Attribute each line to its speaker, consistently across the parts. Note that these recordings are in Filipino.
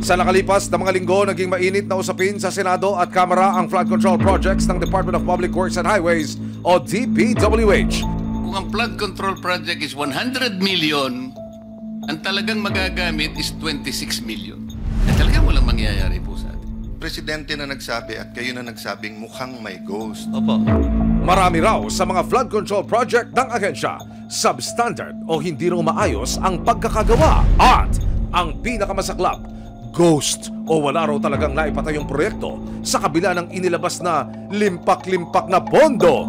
Speaker 1: Sa nakalipas na mga linggo, naging mainit na usapin sa Senado at Kamara ang flood control projects ng Department of Public Works and Highways o DPWH.
Speaker 2: Kung ang flood control project is 100 million, ang talagang magagamit is 26 million. At talagang walang mangyayari po sa atin.
Speaker 3: Presidente na nagsabi at kayo na nagsabing mukhang may ghost.
Speaker 2: Opo.
Speaker 1: Marami raw sa mga flood control project ng ahensya, substandard o hindi raw maayos ang pagkakagawa at ang pinakamasaklap, ghost o wala raw talagang naipatay yung proyekto sa kabila ng inilabas na limpak-limpak na pondo.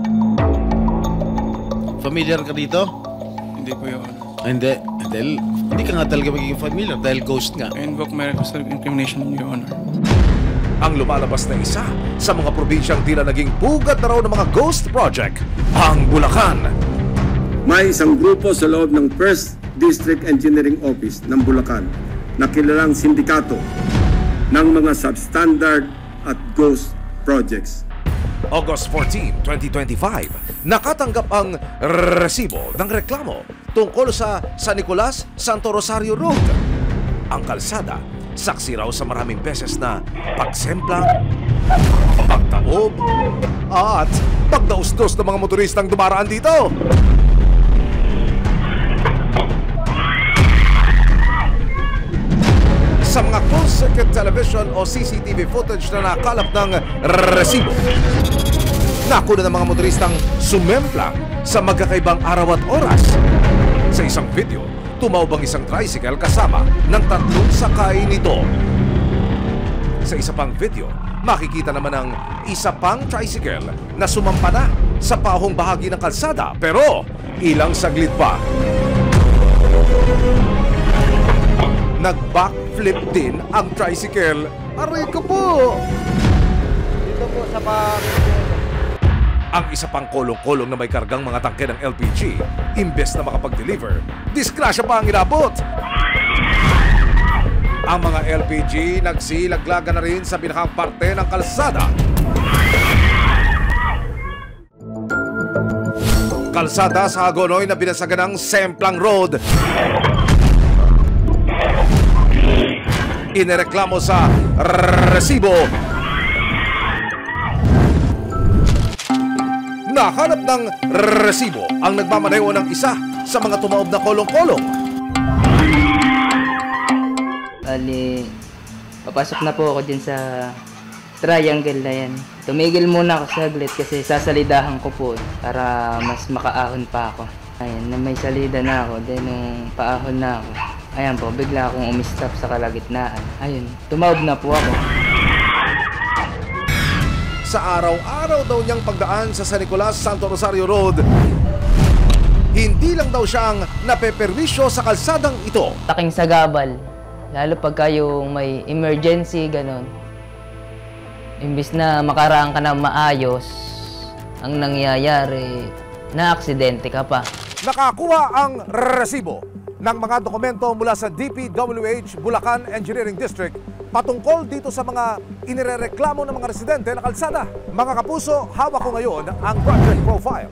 Speaker 4: Familiar ka dito?
Speaker 5: Hindi po yun.
Speaker 4: Hindi. Dahil hindi ka nga talaga magiging familiar dahil ghost nga.
Speaker 5: I invoke my self-incrimination, Your Honor.
Speaker 1: Ang lumalabas na isa sa mga probinsyang tila naging pugad na raw ng mga ghost project, ang Bulacan.
Speaker 6: May isang grupo sa loob ng First District Engineering Office ng Bulacan na kilalang sindikato ng mga substandard at ghost projects.
Speaker 1: August 14, 2025, nakatanggap ang resibo ng reklamo tungkol sa San Nicolas, Santo Rosario Road. Ang kalsada, saksi raw sa maraming beses na pagsemplang, pagtaob, at pagdaustos ng mga motoristang dumaraan dito. Sa mga closed-circuit television o CCTV footage na nakalap ng resibo, nakuna ng mga motoristang sumemplang sa magkakaibang araw at oras. Sa isang video, tumawag ang isang tricycle kasama ng 3 sakay nito. Sa isa pang video, makikita naman ang isa pang tricycle na sumampa na sa pahong bahagi ng kalsada pero ilang saglit pa, nag-backflip din ang tricycle. Aray ko po!
Speaker 7: Dito po sa
Speaker 1: Ang isa pang kolong-kolong na may kargang mga tangke ng LPG, imbes na makapag-deliver, disgrasya pa ang inabot. Ang mga LPG nagsilaglaga na rin sa pinakang parte ng kalsada. Kalsada sa Hagonoy na binasagan ng Semplang Road. Inireklamo sa resibo. Nahanap ng resibo ang nagmamaneho ng isa sa mga tumaob na kolong-kolong.
Speaker 7: Bali, papasok na po ako dyan sa triangle na yan. Tumigil muna ako saglit kasi sasalidahan ko po para mas makaahon pa ako. Ayan, na may salida na ako. Then nung paahon na ako, ayan po, bigla akong umistop sa kalagitnaan. Ayun, tumaob na po ako.
Speaker 1: Sa araw-araw daw niyang pagdaan sa San Nicolas, Santo Rosario Road, hindi lang daw siyang napeperwisyo sa kalsadang ito.
Speaker 7: Taking sagabal, lalo pagka yung may emergency, ganon. Imbis na makaraan ka na maayos, ang nangyayari, na-aksidente ka pa.
Speaker 1: Nakakuha ang resibo ng mga dokumento mula sa DPWH Bulacan Engineering District patungkol dito sa mga inirereklamo ng mga residente na kalsada. Mga kapuso, hawak ko ngayon ang project profile.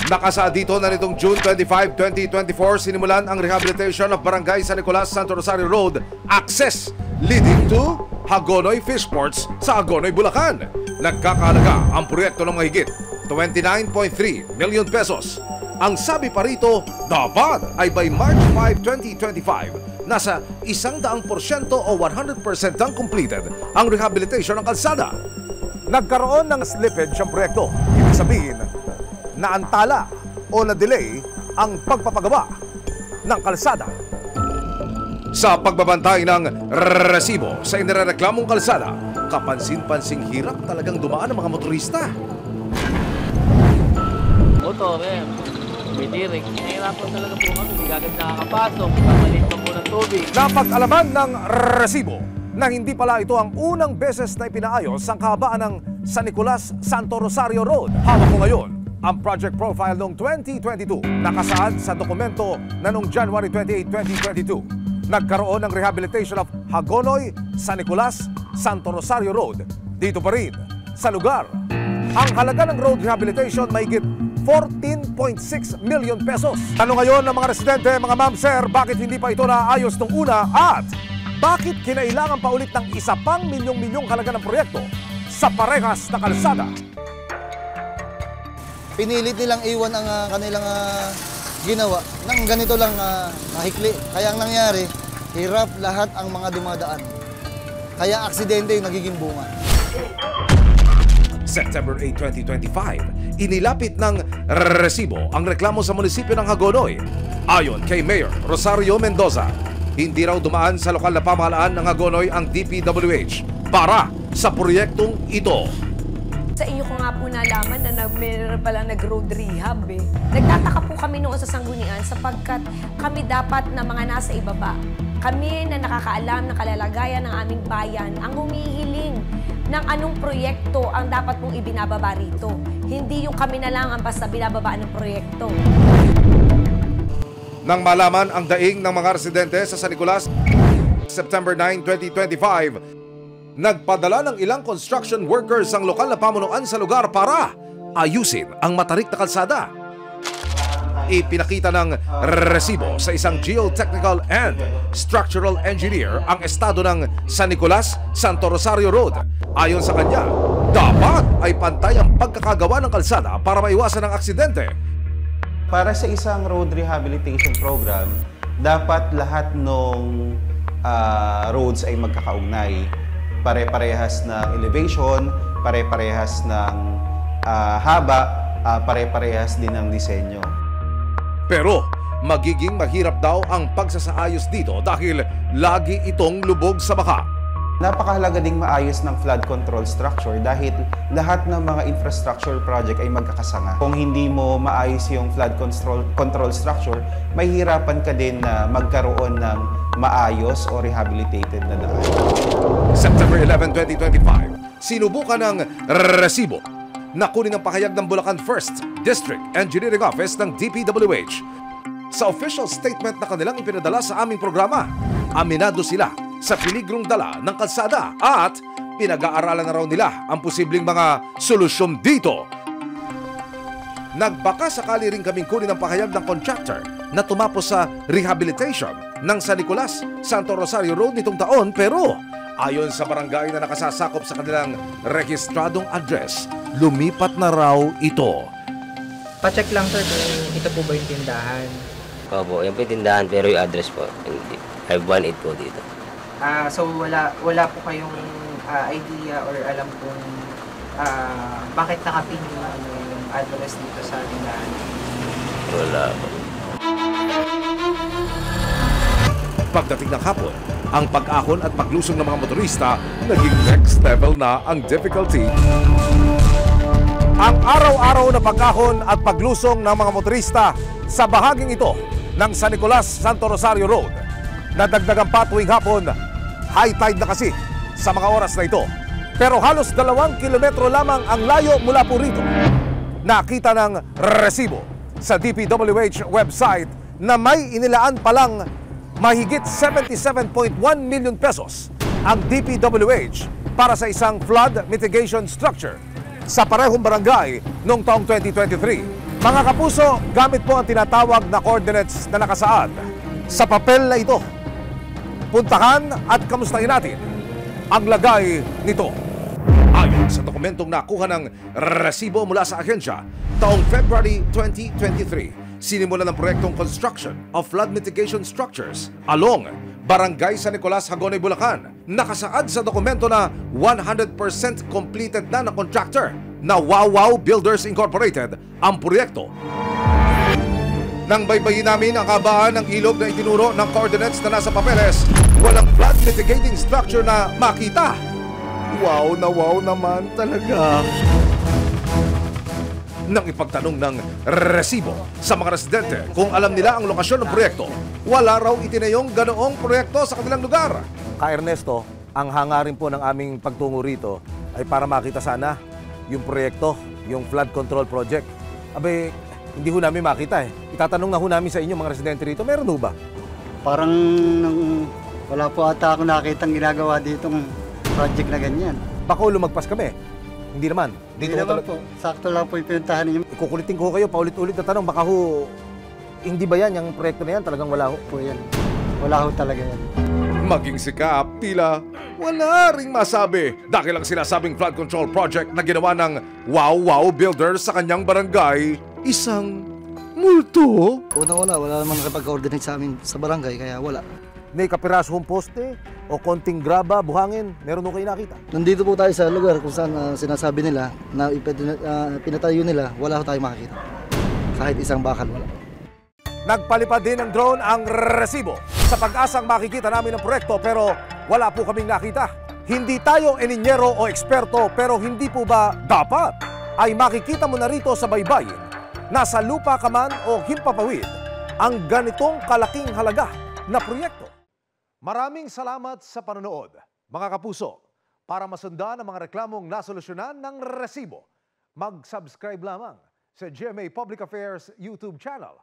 Speaker 1: Nakasaad dito na nitong June 25, 2024, sinimulan ang rehabilitation of Barangay San Nicolas, Santo Rosario Road access leading to Hagonoy Fishports sa Hagonoy, Bulacan. Nagkakahalaga ang proyekto ng mahigit 29.3 million pesos. Ang sabi pa rito, dapat ay by March 5, 2025, nasa 100% o 100% ang completed ang rehabilitation ng kalsada. Nagkaroon ng slippage ang proyekto. Ibig sabihin, naantala o na-delay ang pagpapagawa ng kalsada. Sa pagbabantay ng resibo sa inirereklamong kalsada, kapansin-pansing hirap talagang dumaan ng mga motorista.
Speaker 8: Motor, Bidirik. Nahirapan talaga po kami. Hindi agad nakakapasok. Kamalit pa po ng tubig.
Speaker 1: Napag-alaman ng resibo na hindi pala ito ang unang beses na ipinaayos ang kahabaan ng San Nicolas, Santo Rosario Road. Hawak ko ngayon ang project profile noong 2022. Nakasaad sa dokumento na noong January 28, 2022. Nagkaroon ng rehabilitation of Hagonoy, San Nicolas, Santo Rosario Road. Dito pa rin, sa lugar. Ang halaga ng road rehabilitation mahigit 14.6 million pesos. Tanong ngayon ng mga residente, mga ma'am, sir, bakit hindi pa ito naayos nung una at Bakit kinailangan pa ulit ng isa pang milyong-milyong halaga ng proyekto sa parehas na kalsada?
Speaker 9: Pinilit nilang iwan ang kanilang ginawa ng ganito lang mahikli. Kaya ang nangyari, hirap lahat ang mga dumadaan. Kaya aksidente yung nagiging bunga.
Speaker 1: September 8, 2025, inilapit ng resibo ang reklamo sa munisipyo ng Hagonoy. Ayon kay Mayor Rosario Mendoza, hindi raw dumaan sa lokal na pamahalaan ng Hagonoy ang DPWH para sa proyektong ito.
Speaker 10: Sa inyo ko nga po nalaman na meron palang nag-road rehab eh. Nagtataka po kami noon sa Sanggunian sapagkat kami dapat na mga nasa ibaba. Kami na nakakaalam ng kalalagayan ng aming bayan ang humihiling ng anong proyekto ang dapat pong ibinababa rito. Hindi yung kami na lang ang basta binababa ng proyekto.
Speaker 1: Nang malaman ang daing ng mga residente sa San Nicolas, September 9, 2025, nagpadala ng ilang construction workers ang lokal na pamunuan sa lugar para ayusin ang matarik na kalsada. Ipinakita ng resibo sa isang geotechnical and structural engineer ang estado ng San Nicolas, Santo Rosario Road. Ayon sa kanya, dapat ay pantay ang pagkakagawa ng kalsada para maiwasan ang aksidente.
Speaker 4: Para sa isang road rehabilitation program, dapat lahat ng roads ay magkakaugnay. Pare-parehas ng elevation, pare-parehas ng haba, pare-parehas din ng disenyo.
Speaker 1: Pero magiging mahirap daw ang pagsasaayos dito dahil lagi itong lubog sa baka.
Speaker 4: Napakahalaga ding maayos ng flood control structure dahil lahat ng mga infrastructure project ay magkakasanga. Kung hindi mo maayos yung flood control structure, mahihirapan ka din na magkaroon ng maayos o rehabilitated na daan.
Speaker 1: September 11, 2025, sinubukan ng resibo na kunin ang pahayag ng Bulacan 1st District Engineering Office ng DPWH. Sa official statement na kanilang ipinadala sa aming programa, aminado sila sa peligrong dala ng kalsada at pinag-aaralan na raw nila ang posibleng mga solusyon dito. Nagbaka sakali rin kaming kunin ang pahayag ng contractor na tumapos sa rehabilitation ng San Nicolas, Santo Rosario Road nitong taon, pero ayon sa barangay na nakasasakop sa kanilang rehistradong address, lumipat na raw ito.
Speaker 7: Pa-check lang sir kung ito po ba yung tindahan.
Speaker 11: Opo, yung tindahan pero yung address po, hindi. 518 po dito.
Speaker 7: So wala po kayong idea or alam kung bakit nakapin yung address dito sa tindahan?
Speaker 11: Wala po.
Speaker 1: Pagdating ng hapon, ang pag-ahon at paglusong ng mga motorista naging next level na ang difficulty. Ang araw-araw na pag-ahon at paglusong ng mga motorista sa bahaging ito ng San Nicolas, Santo Rosario Road. Nadagdagan pa tuwing hapon, high tide na kasi sa mga oras na ito. Pero halos 2 kilometro lamang ang layo mula po rito. Nakita ng resibo sa DPWH website na may inilaan palang mahigit 77.1 million pesos ang DPWH para sa isang flood mitigation structure sa parehong barangay noong taong 2023. Mga kapuso, gamit po ang tinatawag na coordinates na nakasaad sa papel na ito. Puntahan at kamustahin natin ang lagay nito. Ayon sa dokumentong nakuha ng resibo mula sa ahensya, taong February 2023, sinimula ng proyektong construction of flood mitigation structures along Barangay San Nicolas, Hagonoy, Bulacan. Nakasaad sa dokumento na 100% completed na ng contractor na Wow Builders Incorporated ang proyekto. Nang baybayin namin ang kabaan ng ilog na itinuro ng coordinates na nasa papeles, walang flood mitigating structure na makita. Wow na wow naman talaga. Nang ipagtanong ng resibo sa mga residente kung alam nila ang lokasyon ng proyekto, wala raw itinayong ganoong proyekto sa kanilang lugar. Ka Ernesto, ang hangarin po ng aming pagtungo rito ay para makita sana yung proyekto, yung flood control project. Abe, hindi ho namin makita eh. Itatanong na ho namin sa inyo mga residente rito, meron ho ba?
Speaker 9: Parang wala po ata ako nakitang ginagawa ditong project na ganyan.
Speaker 1: Baka lumagpas kami. Hindi naman.
Speaker 9: Hindi naman po. Sakto lang po yung pinuntahan ninyo.
Speaker 1: Ikukulitin ko kayo paulit-ulit na tanong. Baka ho, hindi ba yan, yung proyekto na yan? Talagang wala ho?
Speaker 9: Po yan. Wala ho talaga yan.
Speaker 1: Maging si Kap, tila wala ring masabi dahil ang sinasabing flood control project na ginawa ng Wow Wow Builders sa kanyang barangay, isang multo.
Speaker 9: Una-una, wala naman nakapag-coordinate sa amin sa barangay, kaya wala.
Speaker 1: May kapirasong poste o konting graba, buhangin, meron mo kayo nakita?
Speaker 9: Nandito po tayo sa lugar kung saan sinasabi nila na pinatayo nila, wala ko tayo makakita. Kahit isang bakal, wala.
Speaker 1: Nagpalipad din ng drone ang resibo sa pag-asang makikita namin ang proyekto pero wala po kaming nakita. Hindi tayo eninyero o eksperto pero hindi po ba dapat ay makikita mo na rito sa baybayin, nasa lupa ka man o himpapawid, ang ganitong kalaking halaga na proyekto. Maraming salamat sa panonood, mga kapuso. Para masundan ang mga reklamong nasolusyonan ng resibo, mag-subscribe lamang sa GMA Public Affairs YouTube channel.